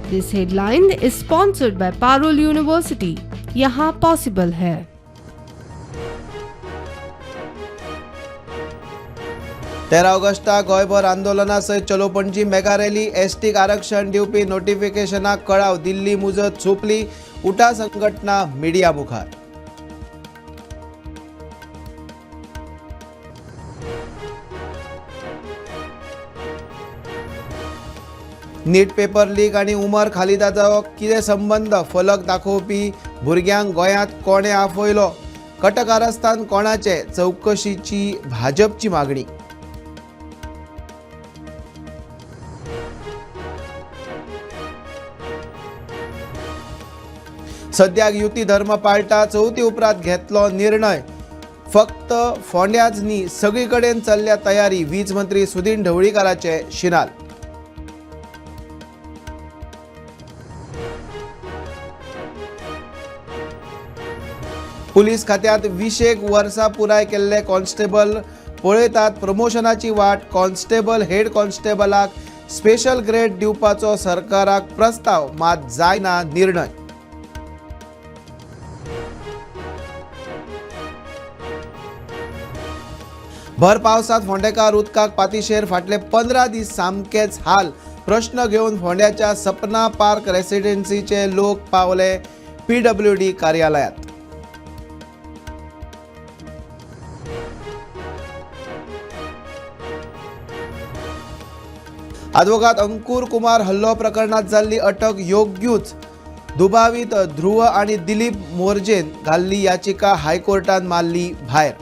This headline is sponsored by Parul university. यहाँ possible है। तेरा ऑगस्टाक गोयभर आंदोलना सयत चलो पणजी मेगा रॅली। एसटीक आरक्षण दिवपी नोटिफिकेशनाक कळाव दिल्ली मुजत सोंपली। उठा संघटना मिडिया मुखार। नीट पेपर लीक आनी उमर खालिदाचो कितें संबंध? फलक दाखोवपी भुरग्यांक गोंयांत कोणे आफयलो? कटकारस्थान कोणाचे? चवकशीची भाजपची मागणी। सद्याक युती धर्म पाळटा चवथी उपरांत घेतलो निर्णय। फक्त फोंड्याच न्ही सगळी कडेन चल्ल्या तयारी। वीज मंत्री सुदीन ढवळीकाराचे शिनाल। पुलीस खात्यांत 20 वर्सां पुराय केल्ले कॉन्स्टेबल पळयतात प्रमोशनाची वाट। कॉन्स्टेबल हेड कॉन्स्टेबलाक स्पेशल ग्रेड दिवपाचो सरकाराक प्रस्ताव, मात जायना निर्णय। भर पावसात फोंडेकार उदकाक पातीशेर फाटले 15 दीस सामकेच हाल। प्रश्न घेवन फोंड्याच्या सपना पार्क रेसिडेन्सीचे लोक पावले PWD कार्यालयात। अद्वोगात अंकुर कुमार हल्लो प्रकरणात जाल्ली अटक योग्यूच। दुबावीत ध्रुव आणि दिलीप मोर्जेन घाल्ली याचिका हायकोर्टान मारली भायर।